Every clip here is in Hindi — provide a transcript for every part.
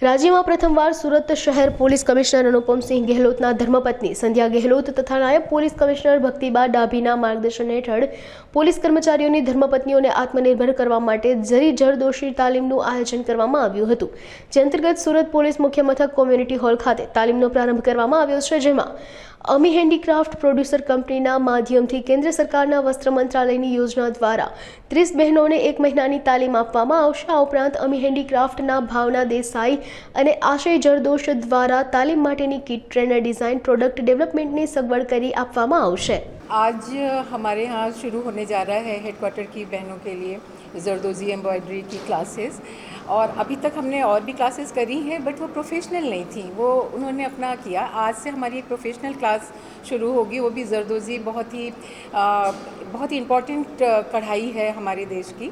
રાજ્યમાં પ્રથમવાર સુરત શહેર પોલીસ કમિશનર અનુપમસિંહ ગેહલોતના ધર્મપત્ની સંધ્યા ગેહલોત તથા નાયબ પોલીસ કમિશનર ભક્તિબા ડાભીના માર્ગદર્શન હેઠળ પોલીસ કર્મચારીઓની ધર્મપત્નીઓને આત્મનિર્ભર કરવા માટે જરી જરદોશી તાલીમનું આયોજન કરવામાં આવ્યું હતું, જે અંતર્ગત સુરત પોલીસ મુખ્ય મથક કોમ્યુનિટી હોલ ખાતે તાલીમનો પ્રારંભ કરવામાં આવ્યો છે, જેમાં અમી હેન્ડીક્રાફ્ટ પ્રોડ્યુસર કંપનીના માધ્યમથી કેન્દ્ર સરકારના વસ્ત્ર મંત્રાલયની યોજના દ્વારા 30 બહેનોને 1 મહિનાની તાલીમ આપવામાં આવશે। આ ઉપરાંત અમી હેન્ડીક્રાફ્ટના ભાવના દેસાઈ અને આશય જરદોશ દ્વારા तालीम माटेनी किट, ट्रेनर डिज़ाइन, प्रोडक्ट डेवलपमेंटनी सगवड़ करी आपवामां आवशे। आज हमारे यहाँ शुरू होने जा रहा है हेडक्वार्टर की बहनों के लिए जरदोजी एम्ब्रॉयडरी की क्लासेस, और अभी तक हमने और भी क्लासेस करी हैं, बट वो प्रोफेशनल नहीं थी, वो उन्होंने अपना किया। आज से हमारी एक प्रोफेशनल क्लास शुरू होगी, वो भी जरदोजी बहुत ही इम्पॉर्टेंट कढ़ाई है हमारे देश की।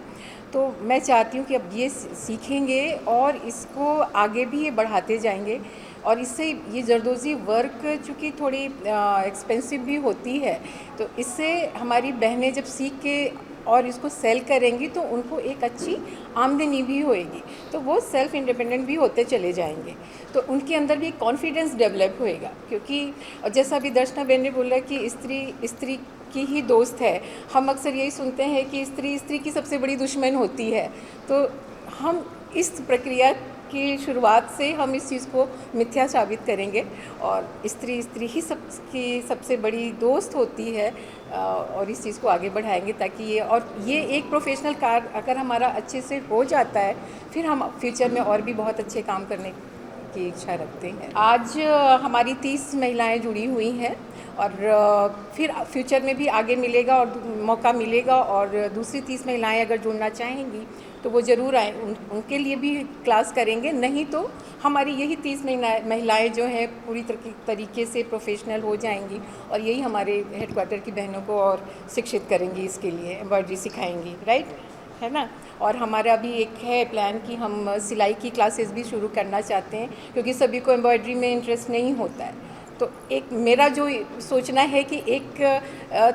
तो मैं चाहती हूँ कि अब ये सीखेंगे और इसको आगे भी ये बढ़ाते जाएंगे, और इससे ये जरदोजी वर्क चूँकि थोड़ी एक्सपेंसिव भी होती है, तो इससे हमारी बहनें जब सीख के और इसको सेल करेंगी तो उनको एक अच्छी आमदनी भी होएगी, तो वो सेल्फ इंडिपेंडेंट भी होते चले जाएंगे, तो उनके अंदर भी एक कॉन्फिडेंस डेवलप होएगा। क्योंकि जैसा अभी दर्शना बहन ने बोला कि स्त्री की ही दोस्त है, हम अक्सर यही सुनते हैं कि स्त्री की सबसे बड़ी दुश्मन होती है, तो हम इस प्रक्रिया की शुरुआत से हम इस चीज़ को मिथ्या साबित करेंगे, और स्त्री ही सबकी सबसे बड़ी दोस्त होती है, और इस चीज़ को आगे बढ़ाएंगे ताकि ये एक प्रोफेशनल कार्य अगर हमारा अच्छे से हो जाता है, फिर हम फ्यूचर में और भी बहुत अच्छे काम करने की इच्छा रखते हैं। आज हमारी 30 महिलाएं जुड़ी हुई हैं, और फिर फ्यूचर में भी आगे मिलेगा और मौका मिलेगा, और दूसरी 30 महिलाएं अगर जुड़ना चाहेंगी तो वो ज़रूर आए, उनके लिए भी क्लास करेंगे। नहीं तो हमारी यही 30 महिलाएं जो हैं पूरी तरीके से प्रोफेशनल हो जाएंगी, और यही हमारे हेडक्वार्टर की बहनों को और शिक्षित करेंगी, इसके लिए एम्ब्रॉयडरी सिखाएंगी, राइट है ना। और हमारा अभी एक है प्लान कि हम सिलाई की क्लासेस भी शुरू करना चाहते हैं, क्योंकि सभी को एम्ब्रॉयडरी में इंटरेस्ट नहीं होता है। तो एक मेरा जो सोचना है कि एक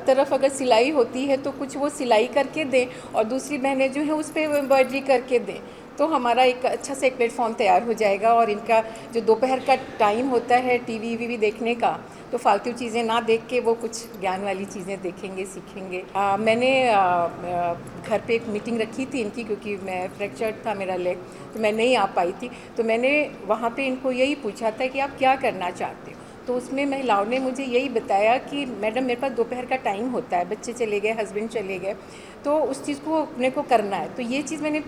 तरफ अगर सिलाई होती है तो कुछ वो सिलाई करके दें, और दूसरी बहनें जो हैं उस पर एम्ब्रॉयडरी करके दें, तो हमारा एक अच्छा से एक प्लेटफॉर्म तैयार हो जाएगा। और इनका जो दोपहर का टाइम होता है टीवी देखने का, तो फालतू चीज़ें ना देख के वो कुछ ज्ञान वाली चीज़ें देखेंगे, सीखेंगे। मैंने घर पे एक मीटिंग रखी थी इनकी, क्योंकि मैं फ्रैक्चर्ड था मेरा लेग, तो मैं नहीं आ पाई थी, तो मैंने वहाँ पे इनको यही पूछा था कि आप क्या करना चाहते हो। तो उसमें महिलाओं ने मुझे यही बताया कि मैडम मेरे पास दोपहर का टाइम होता है, बच्चे चले गए, हस्बैंड चले गए, तो उस चीज़ को अपने को करना है। तो ये चीज़ मैंने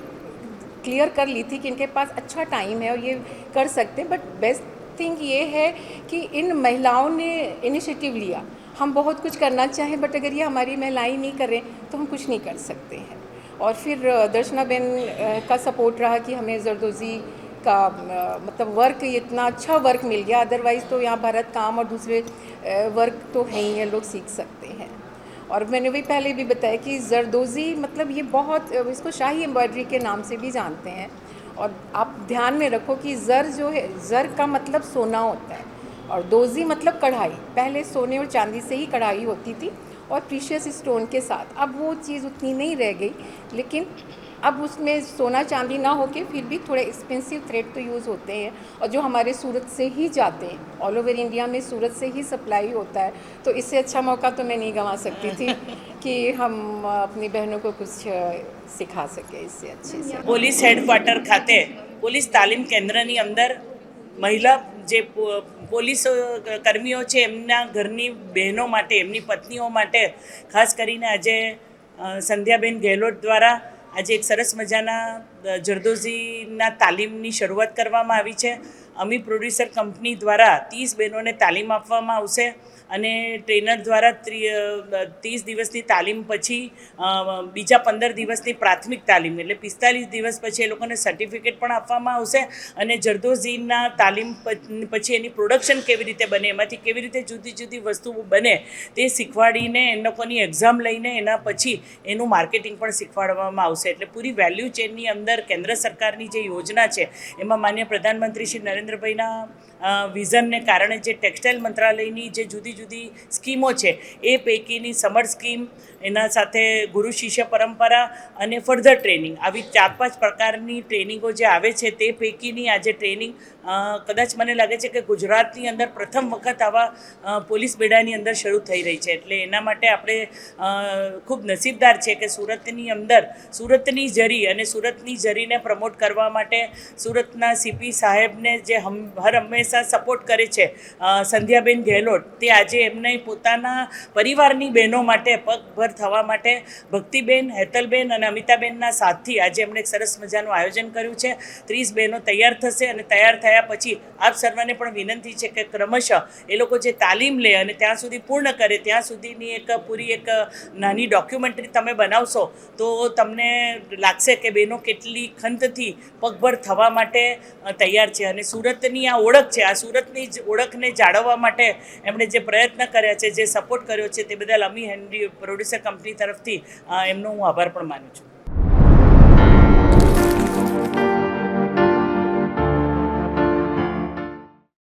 क्लियर कर ली थी कि इनके पास अच्छा टाइम है और ये कर सकते हैं, बट बेस्ट थिंग ये है कि इन महिलाओं ने इनिशिएटिव लिया। हम बहुत कुछ करना चाहें, बट अगर ये हमारी महिलाएं नहीं करें तो हम कुछ नहीं कर सकते हैं। और फिर दर्शना बहन का सपोर्ट रहा कि हमें जरदोजी का मतलब वर्क, इतना अच्छा वर्क मिल गया, अदरवाइज़ तो यहाँ भरत काम और दूसरे वर्क तो है ही है, लोग सीख सकते हैं। और मैंने वही पहले भी बताया कि जरदोजी मतलब ये बहुत, इसको शाही एम्ब्रॉयडरी के नाम से भी जानते हैं। और आप ध्यान में रखो कि ज़र जो है, ज़र का मतलब सोना होता है, और दोजी मतलब कढ़ाई। पहले सोने और चांदी से ही कढ़ाई होती थी, और प्रीशियस स्टोन के साथ। अब वो चीज़ उतनी नहीं रह गई, लेकिन अब उसमें सोना चांदी ना होके फिर भी थोड़े एक्सपेंसिव थ्रेड तो यूज़ होते हैं, और जो हमारे सूरत से ही जाते हैं, ऑल ओवर इंडिया में सूरत से ही सप्लाई होता है। तो इससे अच्छा मौका तो मैं नहीं गंवा सकती थी कि हम अपनी बहनों को कुछ सिखा सके इससे अच्छे से। પોલીસ હેડક્વાર્ટર ખાતે પોલીસ તાલીમ કેન્દ્રની અંદર મહિલા જે પોલીસ કર્મીઓ છે એમના ઘરની બહેનો માટે, એમની પત્નીઓ માટે ખાસ કરીને આજે સંધ્યાબેન ગેહલોત દ્વારા આજે એક સરસ મજાના જરદોઝીના તાલીમની શરૂઆત કરવામાં આવી છે। અમી પ્રોડ્યુસર કંપની દ્વારા 30 બહેનોને તાલીમ આપવામાં આવશે, અને ટ્રેનર દ્વારા 30 દિવસની તાલીમ પછી બીજા 15 દિવસની પ્રાથમિક તાલીમ, એટલે 45 દિવસ પછી એ લોકોને સર્ટિફિકેટ પણ આપવામાં આવશે, અને જરદોઝીના તાલીમ પછી એની પ્રોડક્શન કેવી રીતે બને, એમાંથી કેવી રીતે જુદી જુદી વસ્તુઓ બને તે શીખવાડીને એ લોકોની એક્ઝામ લઈને એના પછી એનું માર્કેટિંગ પણ શીખવાડવામાં આવશે। એટલે પૂરી વેલ્યુ ચેનની અંદર કેન્દ્ર સરકારની જે યોજના છે એમાં માન્ય પ્રધાનમંત્રી શ્રી નરેન્દ્રભાઈના વિઝનને કારણે જે ટેક્સટાઇલ મંત્રાલયની જે જુદી જુદી સ્કીમો છે એ પૈકીની સમર સ્કીમ, એના સાથે ગુરુ શિષ્ય પરંપરા અને ફર્ધર ટ્રેનિંગ, આવી 4-5 પ્રકારની ટ્રેનિંગો જે આવે છે તે પૈકીની આજે ટ્રેનિંગ કદાચ મને લાગે છે કે ગુજરાતની અંદર પ્રથમ વખત આવા પોલીસ બેડાની અંદર શરૂ થઈ રહી છે. એટલે એના માટે આપણે ખૂબ નસીબદાર છે કે સુરતની અંદર સુરતની જરી અને સુરતની જરીને પ્રમોટ કરવા માટે સુરતના સીપી સાહેબને જે હર હંમેશા સપોર્ટ કરે છે સંધ્યાબેન ગેહલોત, તે આજે એમને પોતાના પરિવારની બહેનો માટે પગભર થવા માટે ભક્તિબેન, હેતલબેન અને અમિતાબેનના સાથથી આજે એમણે એક સરસ મજાનું આયોજન કર્યું છે. 30 બહેનો તૈયાર થશે અને તૈયાર થયા પછી આપ સર્વને પણ વિનંતી છે કે ક્રમશઃ એ લોકો જે તાલીમ લે અને ત્યાં સુધી પૂર્ણ કરે ત્યાં સુધીની એક પૂરી એક નાની ડોક્યુમેન્ટરી તમે બનાવશો તો તમને લાગશે કે બહેનો કેટલી ખંતથી પગભર થવા માટે તૈયાર છે. અને સુરતની આ ઓળખ છે, આ સુરતની જ ઓળખને જાળવવા માટે એમણે જે પ્રયત્ન કર્યા છે, જે સપોર્ટ કર્યો છે, તે બદલ અમી હેનરી પ્રોડ્યુસર કંપની તરફથી એમનો હું આભાર પણ માનું છું.